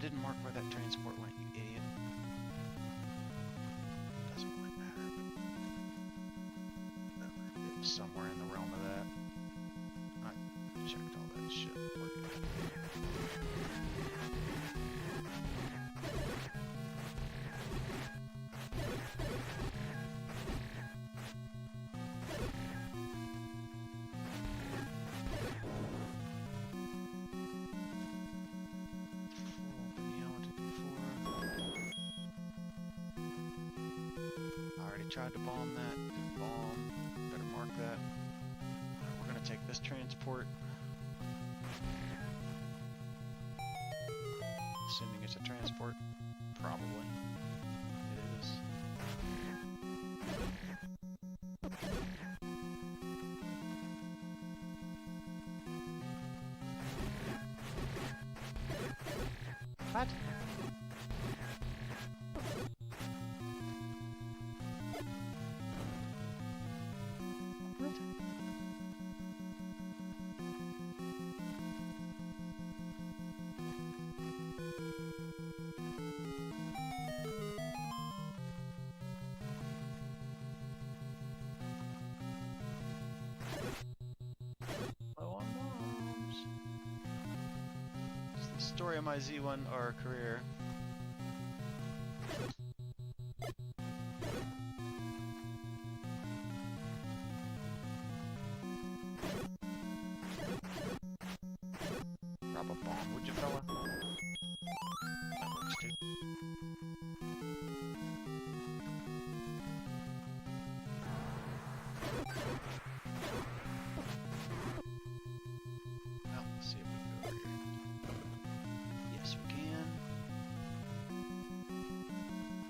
didn't mark where that transport went, you idiot. Doesn't really matter, but it was somewhere in the realm of that. I checked all that shit. We're good. Tried to bomb that. Didn't bomb. Better mark that. Right, we're gonna take this transport. Assuming it's a transport. Probably. It is. What? Story of my Z1 or career. Drop a bomb, would you, fella? That works too. Well, let's see if we can go over here. Yes, we can.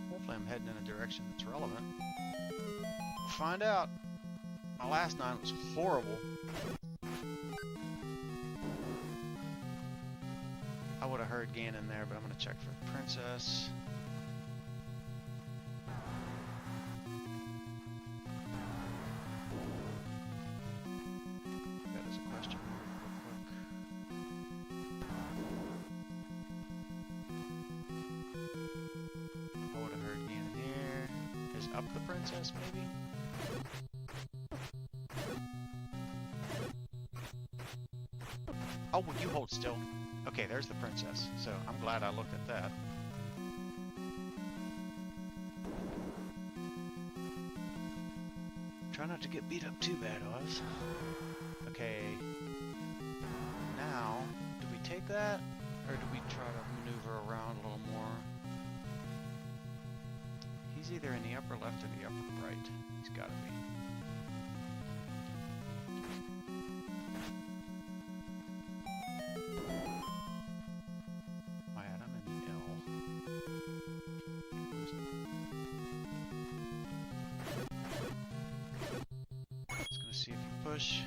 Hopefully I'm heading in a direction that's relevant. We'll find out. My last night was horrible. I would have heard Ganon there, but I'm going to check for the princess. That is a question mark real quick. I would have heard Ganon here. Is up the princess, maybe? Oh, will you hold still? Okay, there's the princess, so I'm glad I looked at that. Try not to get beat up too bad, Oz. Okay. Now, do we take that? Or do we try to maneuver around a little more? He's either in the upper left or the upper right. He's got to be. Push.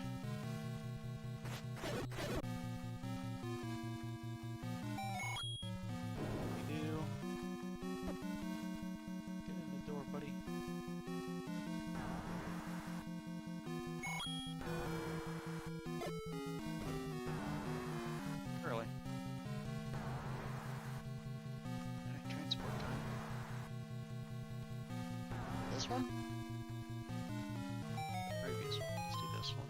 We do. Get in the door, buddy. Early. Alright, transport time. This one? Previous one. Let's do this one.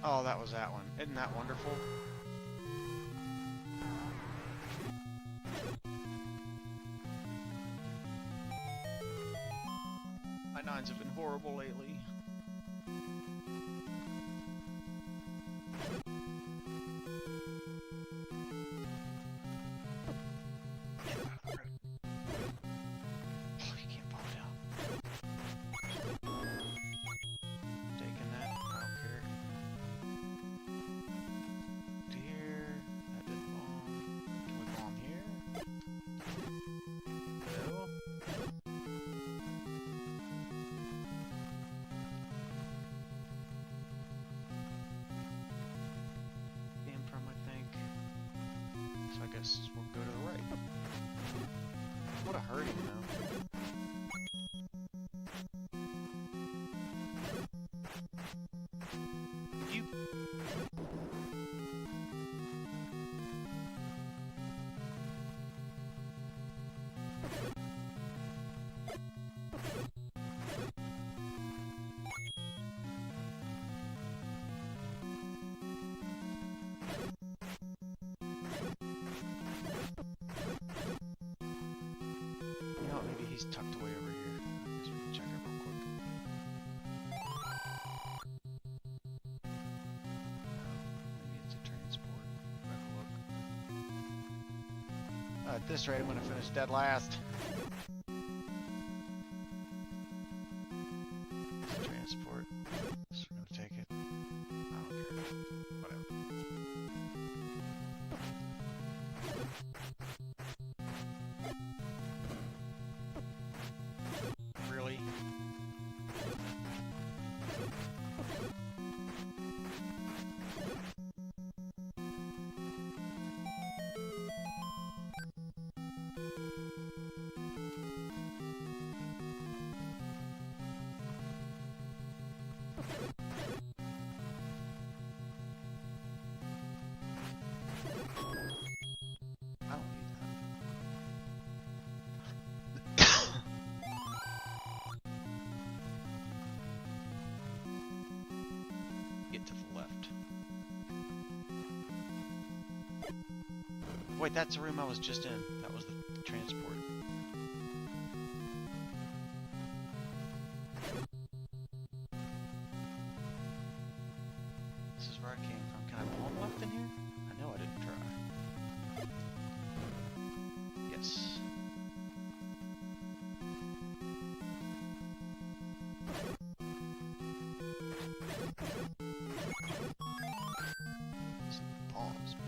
Oh, that was that one. Isn't that wonderful? My 9s have been horrible lately. Oh, you can't pop down. Taking that. I don't care. Deer. That didn't bomb. Can we bomb here? No. From, I think. So I guess we'll go to the right. What a hurting, though. You. Maybe he's tucked away over here. Just check it real quick. Maybe it's a transport. Better look. At this rate, I'm going to finish dead last. It's a transport. So we're going to take it. I don't care. Whatever. Really? I don't need that. Get to the left. Wait, that's the room I was just in. That was the transport. This is where I came from. Can I bomb left in here? I know I didn't try. Yes. Some bombs, man.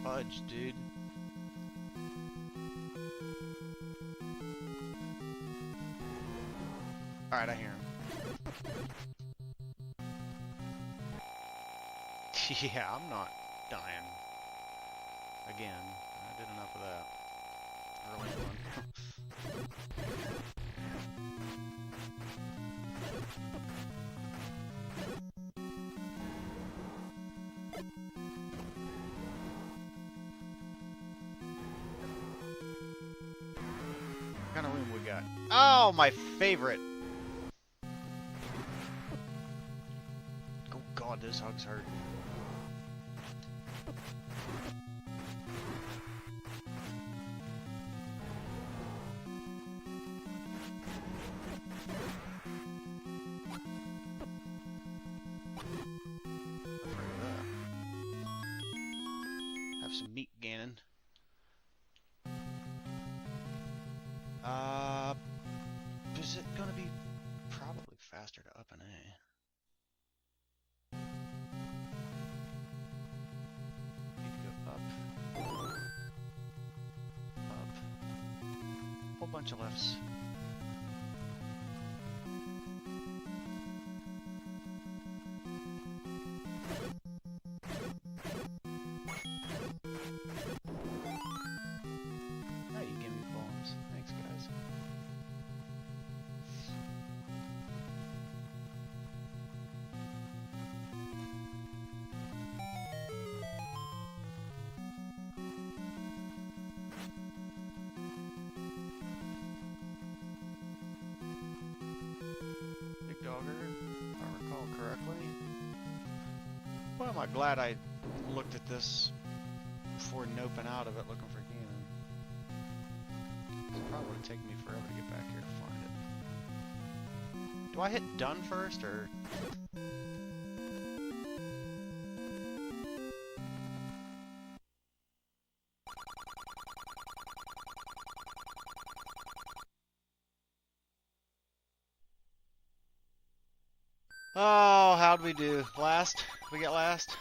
Fudge, dude. Alright, I hear him. Yeah, I'm not dying. Again, I did enough of that. Early on. What kind of room we got? Oh, my favorite! Oh god, this hug's hurt. Have some meat, Gannon. Is it gonna be probably faster to up an A? Need to go up. Up. Whole bunch of lefts. Hey, you give me bombs. Thanks, guys. am I glad I looked at this before noping out of it looking for Ganon. It probably would take me forever to get back here to find it. Do I hit done first, or... Oh, how'd we do? Last? We get last?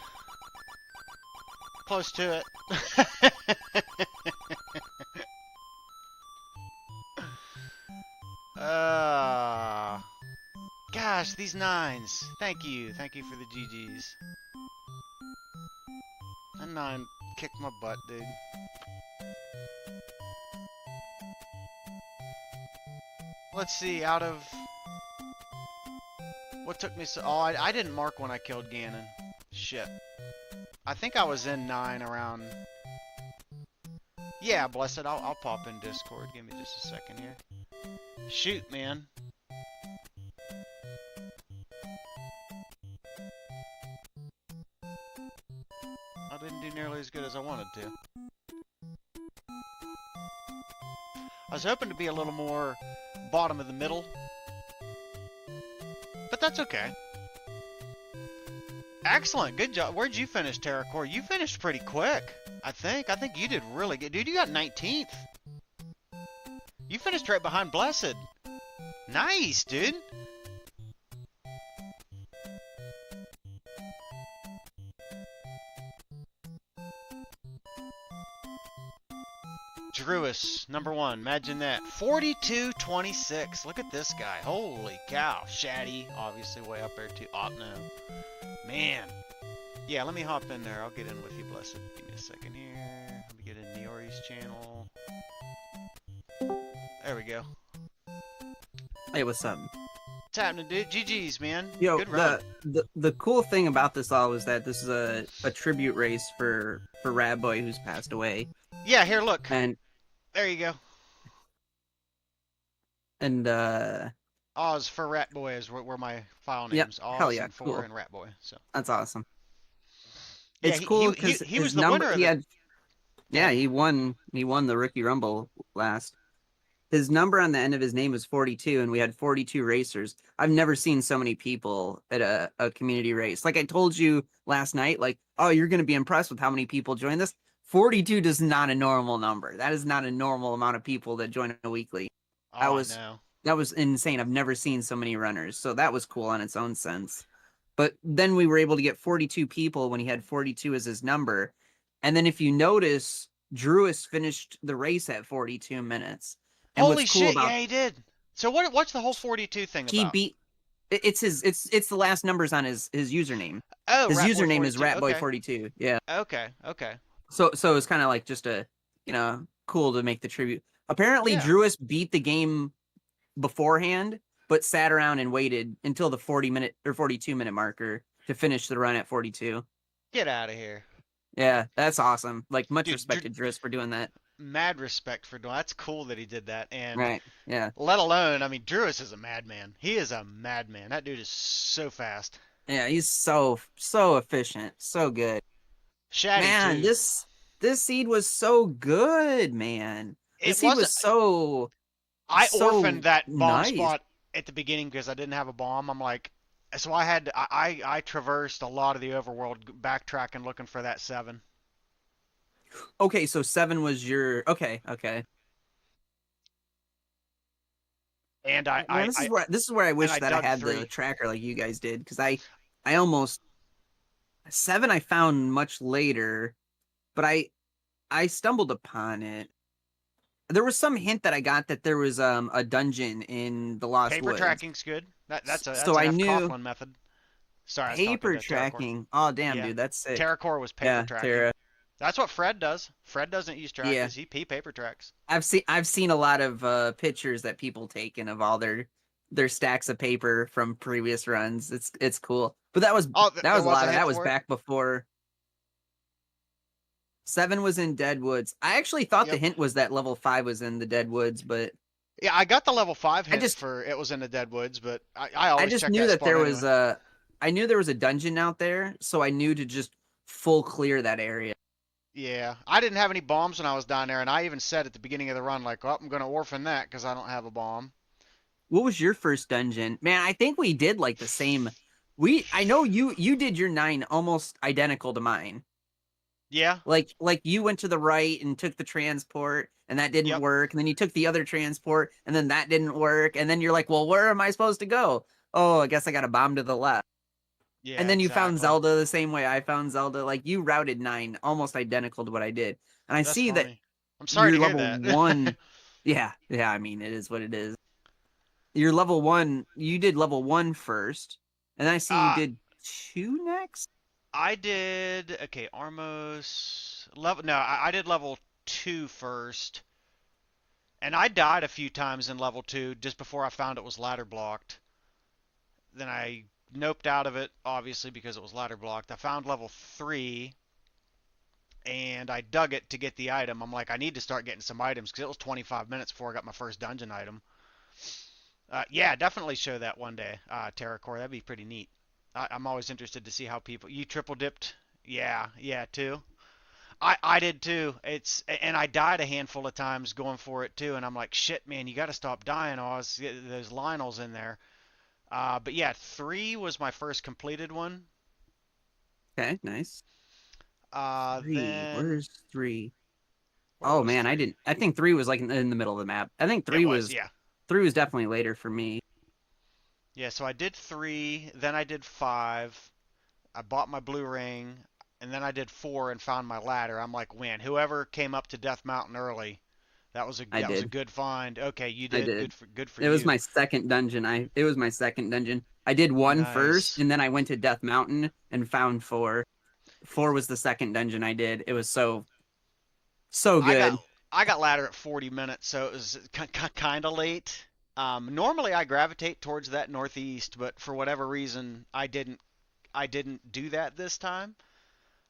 Close to it. Gosh, these 9s. Thank you. Thank you for the GGs. That 9 kicked my butt, dude. Let's see, out of... What took me so... Oh, I didn't mark when I killed Ganon. Shit. I think I was in 9 around... Yeah, blessed. I'll pop in Discord. Give me just a second here. Shoot, man. I didn't do nearly as good as I wanted to. I was hoping to be a little more bottom of the middle. But that's okay. Excellent. Good job. Where'd you finish, Terracore? You finished pretty quick, I think. I think you did really good. Dude, you got 19th. You finished right behind Blessed. Nice, dude. Druis, number 1. Imagine that. 42-26. Look at this guy. Holy cow. Shaddy, obviously way up there too. Oh, no. Man. Yeah, let me hop in there. I'll get in with you, Blessed. Give me a second here. Let me get in Niori's channel. There we go. Hey, what's up? What's happening, dude? GG's, man. Yo, good run. the cool thing about this all is that this is a tribute race for Rad Boy who's passed away. Yeah, here, look. And there you go. And Oz for Rat Boy is where my file yep, names. Oz hell yeah, and 4 cool. and Rat Boy. So That's awesome. yeah, It's cool because he was the winner. He won the Rookie Rumble last. His number on the end of his name was 42, and we had 42 racers. I've never seen so many people at a community race. Like I told you last night, like, oh, you're going to be impressed with how many people join this. 42 is not a normal number. That is not a normal amount of people that join a weekly. Oh, That was insane. I've never seen so many runners. So that was cool on its own sense. But then we were able to get 42 people when he had 42 as his number. And then if you notice, Druis finished the race at 42 minutes. And holy what's cool shit! about, Yeah, he did. So what's the whole 42 thing he about? beat. It's the last numbers on his username. Oh, his Rat Boy username 42. is Ratboy Okay. 42. Yeah. Okay. So it's kind of like just a, cool to make the tribute. Apparently, Yeah. Druis beat the game beforehand, but sat around and waited until the 40-minute or 42-minute marker to finish the run at 42. Get out of here. Yeah, that's awesome. Like, much Dude, respect to Druis for doing that. Mad respect for doing. That's cool that he did that. And Right. Yeah. let alone, I mean, Druis is a madman. He is a madman. That dude is so fast. Yeah, he's so efficient, so good. Shaddy Man, too. this seed was so good, man. This seed was so. I so orphaned that bomb nice. spot at the beginning because I didn't have a bomb. I'm like, so I had to, I traversed a lot of the overworld, backtracking, looking for that 7. Okay, so 7 was your okay. And This is where I wish I that I dug had 3. the tracker like you guys did, because I almost 7 I found much later, but I stumbled upon it. There was some hint that I got that there was a dungeon in the Lost paper Woods. tracking's good. That's So an I F. knew Coughlin method. Sorry, I was talking paper to Terracore. tracking. Oh damn, Yeah. dude, that's sick. Terracore was paper tracking. Terra. That's what Fred does. Fred doesn't use trackers. Yeah. He paper tracks. I've seen a lot of pictures that people taken of all their stacks of paper from previous runs. It's cool. But that was a lot of that was back before 7 was in Deadwoods. I actually thought the hint was that level 5 was in the Deadwoods, but yeah, I got the level 5 hint for it was in the Deadwoods, but I always just check knew that spot there anyway. was I knew there was a dungeon out there, so I knew to just full clear that area. Yeah, I didn't have any bombs when I was down there, and I even said at the beginning of the run, like, "Oh, I'm gonna orphan that because I don't have a bomb." What was your first dungeon? Man, I think we did like the same. I know you did your 9 almost identical to mine. Yeah. Like you went to the right and took the transport and that didn't Yep. work, and then you took the other transport and then that didn't work, and then you're like, well, where am I supposed to go? Oh, I guess I got a bomb to the left. And Yeah. then you found Exactly. Zelda the same way I found Zelda. Like you routed 9 almost identical to what I did. And I That's see that funny. I'm sorry you're to hear level that. 1. Yeah, yeah, I mean, it is what it is. You're level 1. You did level 1 first, and I see you uh, did 2 next. I did okay. Armos level. No, I did level two first, and I died a few times in level two just before I found it was ladder blocked. Then I noped out of it, obviously because it was ladder blocked. I found level three, and I dug it to get the item. I'm like, I need to start getting some items because it was 25 minutes before I got my first dungeon item. Yeah, definitely show that one day, Terracore. That'd be pretty neat. I'm always interested to see how people. You triple dipped? Yeah, yeah, too. I did too. It's and I died a handful of times going for it too, and I'm like, shit, man, you got to stop dying, Oz. There's Lionel's in there. But yeah, three was my first completed one. Okay, nice. 3. Then Where's 3? where Oh was man, I three? didn't. I think 3 was like in the middle of the map. I think It was, yeah. 3 was definitely later for me. Yeah, so I did three, then I did five. I bought my blue ring, and then I did four and found my ladder. I'm like, man, whoever came up to Death Mountain early, I that was a did. good find. Okay, you I did did. good for It was my you. second dungeon. It was my second dungeon. I did 1 first, Nice. and then I went to Death Mountain and found 4. 4 was the second dungeon I did. It was so I got good. I got ladder at 40 minutes, so it was kind of late. Normally I gravitate towards that northeast, but for whatever reason I didn't do that this time.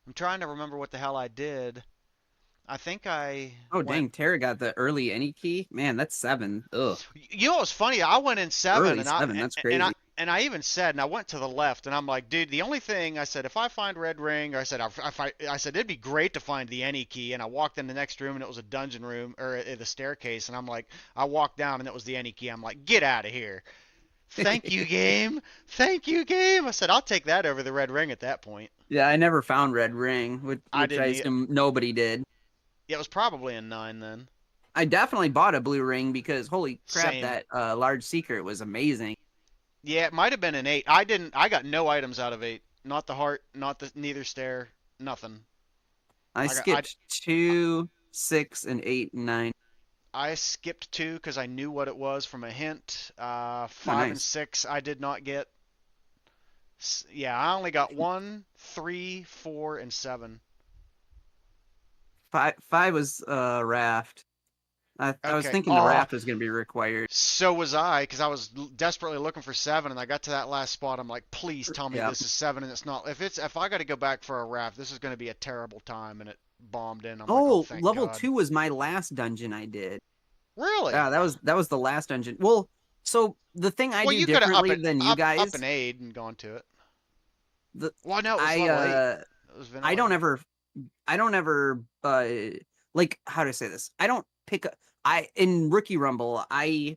I'm trying to remember what the hell I did. I think I Oh went. dang, Tara got the early any key. Man, that's 7. Ugh, You know what's funny? I went in seven, early and 7. That's crazy. I even said, and I went to the left, and I'm like, dude, the only thing I said, if I find red ring, or I said, I said it'd be great to find the any key, and I walked in the next room, and it was a dungeon room or the staircase, and I'm like, I walked down, and it was the any key. I'm like, get out of here. Thank you, game. Thank you, game. I said, I'll take that over the red ring at that point. Yeah, I never found Red Ring, I which I didn't. assume nobody did. It was probably in nine then. I definitely bought a blue ring because holy crap, Same. that large secret was amazing. Yeah, it might have been an eight. I didn't. I got no items out of eight. Not the heart. Not the neither stair. Nothing. I I got. I skipped 2, 6, and 8 and 9. I skipped two because I knew what it was from a hint. Oh, Five and nice. six I did not get. Yeah, I only got one, three, four, and seven. 5 was raft. I was Okay. thinking the Oh, raft was going to be required. so was I because I was desperately looking for seven, and I got to that last spot. I'm like, please tell me Yeah. this is seven, and it's not. If I got to go back for a raft, this is going to be a terrible time, and it bombed in. I'm like, oh, Oh, thank level God. 2 was my last dungeon I did. Really? Yeah, that was the last dungeon. Well, so the thing I Well, do you could have differently than you up an guys, aid and gone to it. the Well, no, it was I level eight. It was I vanilla don't eight. ever I don't ever like how do I say this? I don't pick up I in Rookie Rumble, I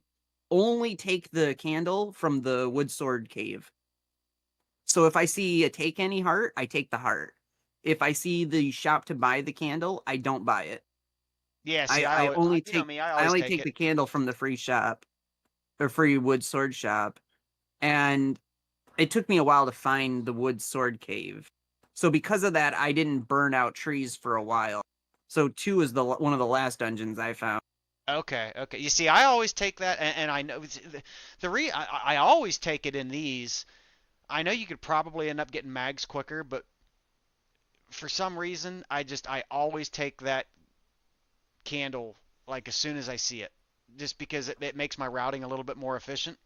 only take the candle from the wood sword cave. So if I see a take any heart, I take the heart. If I see the shop to buy the candle, I don't buy it. Yeah, see, I only you know take me, I I always only take take it. the candle from the free shop or free wood sword shop. And it took me a while to find the wood sword cave. So because of that, I didn't burn out trees for a while. So 2 is the one of the last dungeons I found. Okay, okay. You see, I always take that, and I know I always take it in these. I know you could probably end up getting mags quicker, but for some reason, I always take that candle like as soon as I see it, just because it makes my routing a little bit more efficient.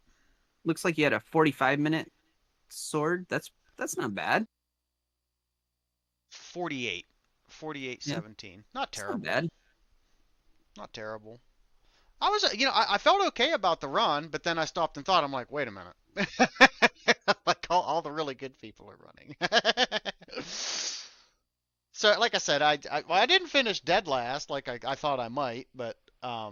Looks like you had a 45-minute sword. That's not bad. 48, Yeah, 17. Not it's not terrible. bad. Not terrible. I was, I felt okay about the run, but then I stopped and thought, I'm like, wait a minute. Like, all the really good people are running. So, like I said, well, I didn't finish dead last like I thought I might, but how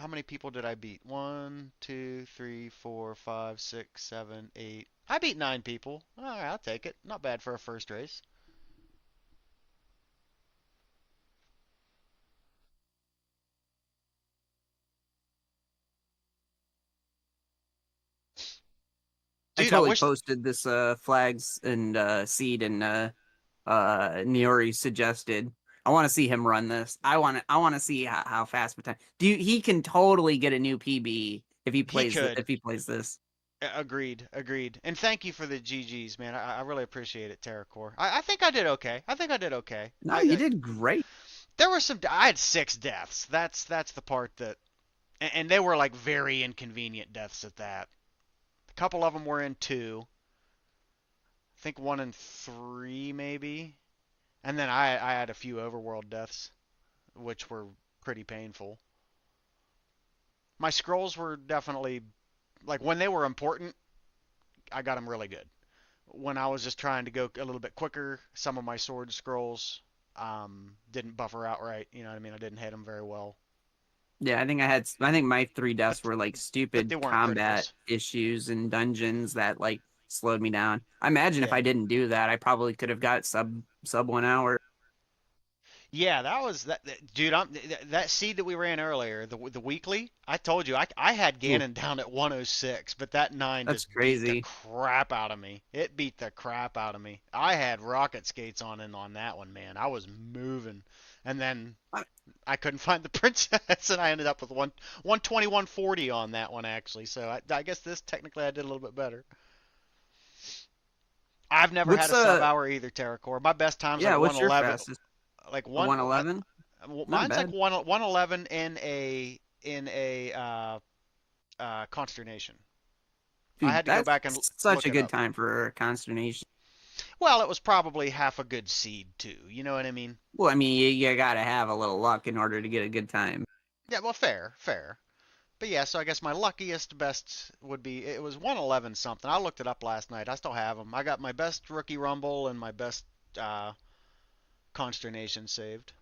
many people did I beat? One, two, three, four, five, six, seven, eight. I beat 9 people. All right, I'll take it. Not bad for a first race. I Dude, I totally wish. posted this flags and seed and Niori suggested. I want to see him run this. I want to see how fast time. He can totally get a new PB if he He plays could. if he plays this. Agreed, agreed. And thank you for the GGs, man. I really appreciate it, Terracore. I think I did okay. I think I did okay. No, you did great. There were some. I had 6 deaths. That's the part that, and they were like very inconvenient deaths at that. A couple of them were in 2. I think 1 in 3 maybe. And then I had a few overworld deaths, which were pretty painful. My scrolls were definitely like when they were important, I got them really good. When I was just trying to go a little bit quicker, some of my sword scrolls didn't buffer out right. You know what I mean? I didn't hit them very well. Yeah, I think my 3 But deaths were like but they stupid weren't combat criticals. issues and dungeons that like slowed me down. I imagine if Yeah. I didn't do that, I probably could have got sub 1 hour. Yeah, that was dude. That seed that we ran earlier, the weekly. I told you, I had Ooh, Ganon down at 106, but that 9 that's just beat the crazy. crap out of me. It beat the crap out of me. I had rocket skates on and on that one, man. I was moving, and then I- I couldn't find the princess, and I ended up with 120, 140 on that one actually. So I guess this technically I did a little bit better. I've never had What's a sub hour either, Terracore. My best time's like yeah, what's your 111, fastest? like A one. 111? Not Mine's like bad. 111 in a consternation. I Dude, had to go that's back and such look a it good up. time for consternation. Well, it was probably half a good seed too. You know what I mean? Well, I mean, you gotta have a little luck in order to get a good time. Yeah. Well, fair, fair. But yeah, so I guess my luckiest best would be it was 111 something. I looked it up last night. I still have them. I got my best rookie rumble and my best uh, consternation saved.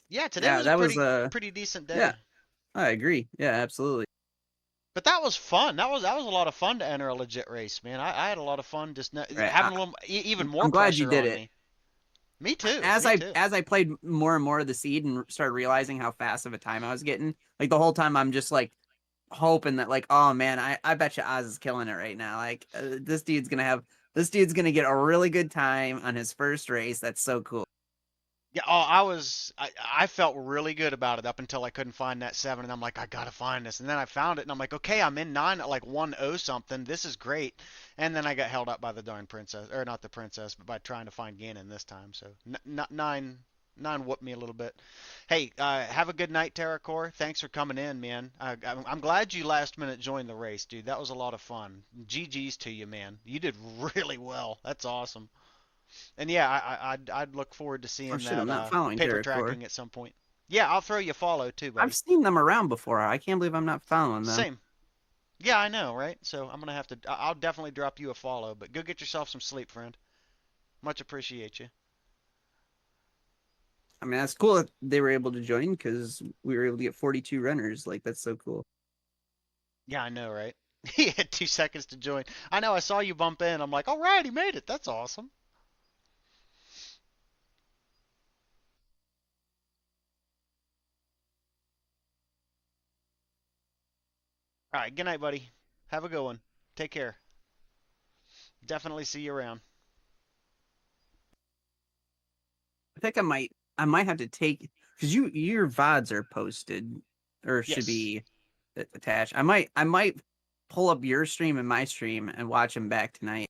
Yeah, today Yeah, was a that was pretty decent yeah, day. I agree. Yeah, absolutely. But that was fun. That was a lot of fun to enter a legit race, man. I had a lot of fun just Right. having a little even more I'm glad you pressure did on it. me. Me too. As Me I too. as I played more and more of the seed and started realizing how fast of a time I was getting, like the whole time I'm just like hoping that like, oh man, I bet you Oz is killing it right now. Like this dude's gonna get a really good time on his first race. That's so cool. Yeah. Oh, I felt really good about it up until I couldn't find that 7, and I'm like, I gotta find this, and then I found it, and I'm like, okay, I'm in 9 at like 1-0 something. This is great. And then I got held up by the darn princess, or not the princess, but by trying to find Ganon this time. So nine whooped me a little bit. Hey, have a good night, Terracore. Thanks for coming in, man. I'm glad you last minute joined the race, dude. That was a lot of fun. GG's to you, man. You did really well. That's awesome. And yeah, I'd look forward to Oh seeing shit, I'm that not following paper Terracore. tracking at some point. Yeah, I'll throw you a follow too, I've buddy. seen them around before. I can't believe I'm not following them. Same. Yeah, I know, right? So I'm gonna have to. I'll definitely drop you a follow, but go get yourself some sleep, friend. Much appreciate you. I mean, that's cool that they were able to join because we were able to get 42 runners. Like, that's so cool. Yeah, I know, right? He had 2 seconds to join. I know. I saw you bump in. I'm like, all right, he made it. That's awesome. All right, good night, buddy. Have a good one. Take care. Definitely see you around. I think I might have to take because your VODs are posted or should Yes. be attached. I might pull up your stream and my stream and watch them back tonight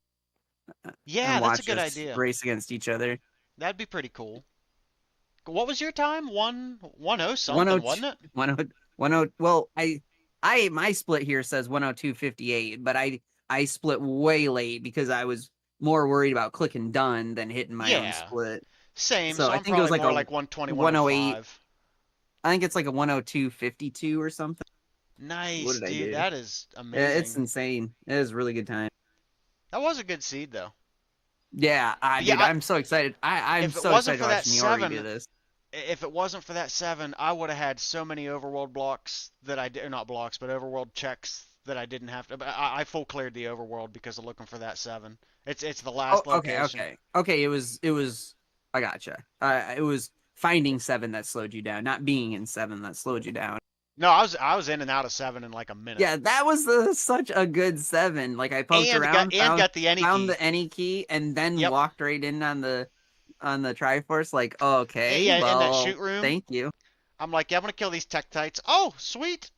and Yeah, that's a watch good us idea. race against each other. That'd be pretty cool. What was your time? 1-1-0 something, 102, wasn't it? 10. Well, I my split here says 102.58, but I split way late because I was more worried about clicking done than hitting my own Yeah. split. Same, So so I I'm think it was probably like more a like 120, 108. 105. I think it's like a 102.52 or something. What Nice, did I dude. do? That is Yeah, it's amazing. insane. It is a really good time. That was a good seed though. Yeah, But yeah, dude, I'm so excited. I'm if it so wasn't excited to for that watch Niori do seven, this. if it wasn't for that seven, I would have had so many overworld blocks that I did, not blocks, but overworld checks that I didn't have to. But I full cleared the overworld because of looking for that seven. It's the Oh, last okay, location. okay, okay. It was. I gotcha. It was finding seven that slowed you down, not being in seven that slowed you down. No, I was in and out of seven in like a minute, Yeah, that was such a good seven. Like I poked and around, got the any found key. the any key, and then Yep. walked right in on the Triforce. Like, okay, Yeah, in that well, shoot room, thank you. I'm like, yeah, I'm gonna kill these tektites. Oh, sweet.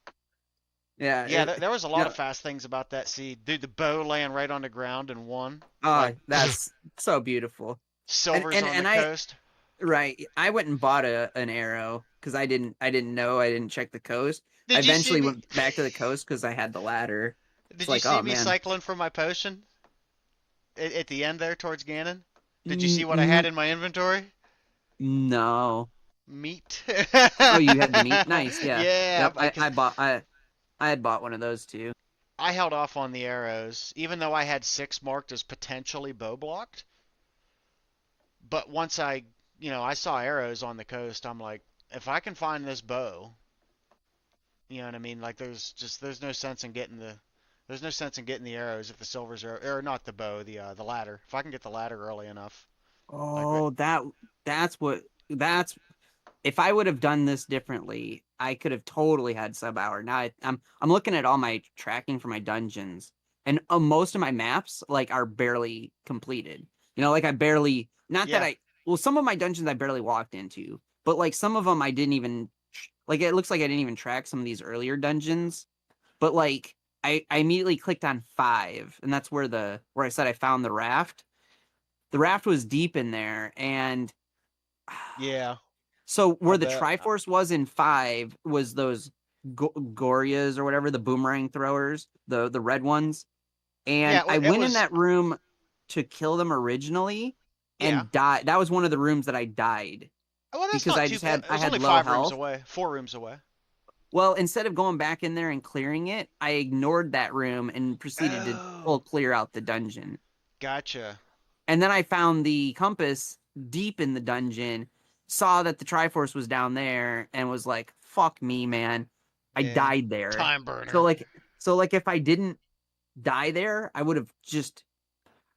Yeah, Yeah, there was a lot of no, fast things about that seed. Dude, the bow laying right on the ground and one. Like, that's so beautiful. And silvers and on the and I coast. right, I went and bought an arrow because I didn't check the coast. I Did you see eventually me? went back to the coast because I had the ladder. It's Did you like, see oh me man, cycling for my potion at the end there towards Ganon? Did you see N- what I had n- in my inventory? no. Meat. Oh, you had the meat. Nice, yeah. Yeah, Yep, because I had bought one of those too. I held off on the arrows, even though I had six marked as potentially bow blocked. But once I saw arrows on the coast, I'm like, if I can find this bow, you know what I mean? Like, there's no sense in getting the arrows if the silvers are, or not the bow, the ladder. If I can get the ladder early enough, like, Oh, that's what that's if I would have done this differently, I could have totally had sub hour. Now I'm looking at all my tracking for my dungeons, and most of my maps like are barely completed. Like I barely not that yeah, I well some of my dungeons I barely walked into, but like some of them I didn't even like. It looks like I didn't even track some of these earlier dungeons, but like I immediately clicked on 5, and that's where I said I found the raft. The raft was deep in there, and yeah, so I where the bet. Triforce was in 5 was those Gorias or whatever, the boomerang throwers, the red ones. Yeah, And I it went in was. that room to kill them originally Yeah. and died. That was one of the rooms that I died Well, that's because not I too. just It I was had only low 5 rooms health. away, 4 rooms away. Well, instead of going back in there and clearing it, I ignored that room and proceeded to full Oh, clear out the dungeon. gotcha. And then I found the compass deep in the dungeon, saw that the Triforce was down there, and was like, "Fuck me, man! I Yeah, died there." time So burner. like, so like, if I didn't die there, I would have just,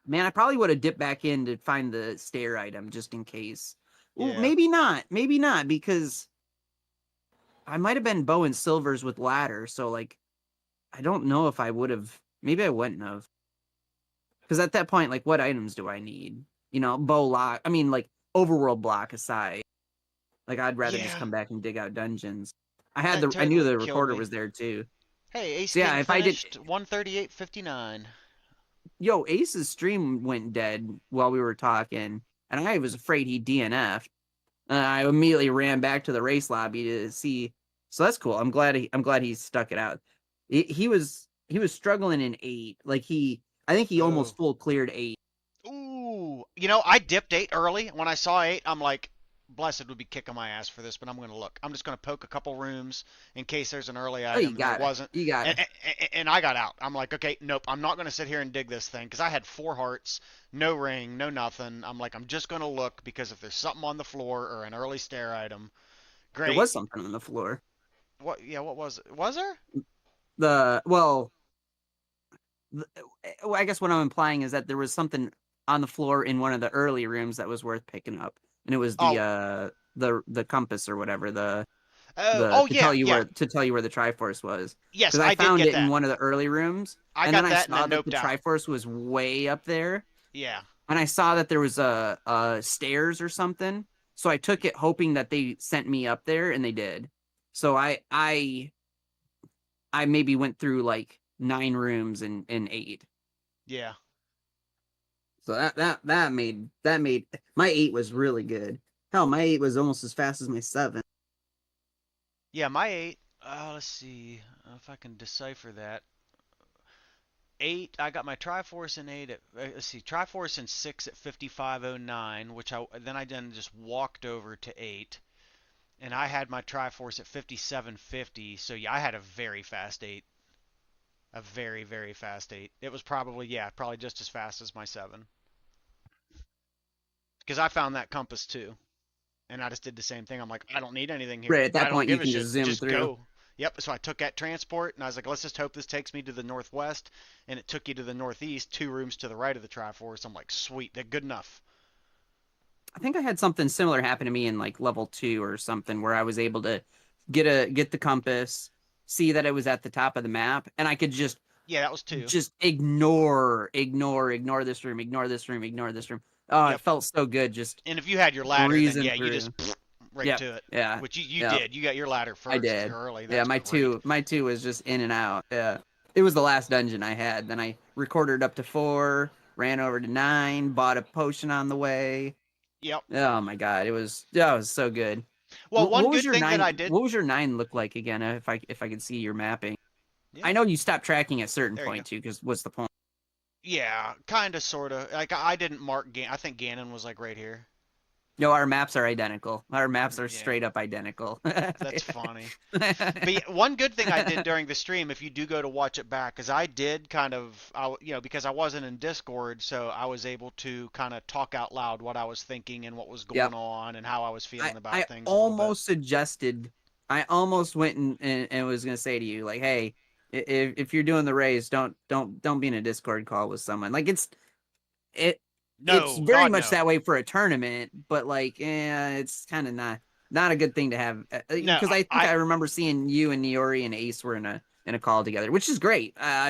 man, I probably would have dipped back in to find the stair item just in case. Ooh, Yeah, maybe not, because I might have been bow and silvers with ladder. So like, I don't know if I would have. Maybe I wouldn't have. Because at that point, like, what items do I need? Bow lock. I mean, like, overworld block aside, like, I'd rather just yeah. come back and dig out dungeons. That I knew totally the killed recorder me. was there too. Hey, Ace So yeah, King if I did, finished 138.59. yo, Ace's stream went dead while we were talking, and I was afraid he DNF'd. I immediately ran back to the race lobby to see. So that's cool. I'm glad he stuck it out. He was struggling in 8. Like I think he almost Oh. full cleared 8. Ooh. I dipped 8 early. When I saw 8, I'm like, Blessed would be kicking my ass for this, but I'm going to look. I'm just going to poke a couple rooms in case there's an early Oh, you item, and there got it. wasn't. You got And, it. and I got out. I'm like, okay, nope, I'm not going to sit here and dig this thing because I had 4 hearts, no ring, no nothing. I'm like, I'm just going to look because if there's something on the floor or an early stair item, There great. was something on the floor. What? Yeah, what was it? Was there? The well, I guess what I'm implying is that there was something on the floor in one of the early rooms that was worth picking up, and it was Oh, the compass or whatever, oh to yeah, yeah. tell you where the Triforce was, Yes, because I I did found get it in that. one of the early rooms, I and then got I that and saw then that the noped out. Triforce was way up there, Yeah. and I saw that there was a stairs or something, so I took it hoping that they sent me up there, and they did. So I maybe went through like 9 rooms in 8. Yeah. So that made my 8 was really good. Hell, my 8 was almost as fast as my 7. Yeah, my 8. Let's see if I can decipher that. 8. I got my Triforce in 8 at. Let's see, Triforce in 6 at 5509, which I then just walked over to 8. and I had my Triforce at 5750. So yeah, I had a very fast 8. A very, very fast 8. It was probably, yeah, probably just as fast as my 7. Because I found that compass too. And I just did the same thing. I'm like, I don't need anything here. Right at I that don't point, you give a can shit. just zoom Just through. go. Yep. So I took that transport and I was like, let's just hope this takes me to the northwest. And it took you to the northeast, 2 rooms to the right of the Triforce. I'm like, sweet, they're good enough. I think I had something similar happen to me in like level 2 or something where I was able to get the compass, see that it was at the top of the map, and I could Yeah, that was 2. just ignore this room, ignore this room, ignore this room. Oh, it Yep. felt so good just And if you had your ladder, then breezing yeah, you through. just right Yep. to it. Yeah. Which you Yep. did. You got your ladder I first did. early. Yeah, That's great. my two was just in and out. Yeah. It was the last dungeon I had. Then I recorded up to 4, ran over to 9, bought a potion on the way. Yep. Oh my god, it was so good. Well, one What was good your thing that 9? I did. What was your 9 look like again? If I could see your mapping. I Yeah. know you stopped tracking at a certain There you go. point too, because what's the point? Yeah, kind of, sort of. Like I didn't mark. I think Ganon was like right here. No, our maps are identical. Our maps are Yeah, straight up identical. that's funny. But yeah, one good thing I did during the stream, if you do go to watch it back, is I did kind of, because I wasn't in Discord, so I was able to kind of talk out loud what I was thinking and what was going Yep. on and how I was feeling I about things a little bit. almost suggested, I almost went and was gonna say to you like, hey, if you're doing the raise, don't be in a Discord call with someone. Like it it's No, very God much no. that way for a tournament, but like, it's kind of not a good thing to have No, because I think I I remember seeing you and Niori and Ace were in a call together, which is great.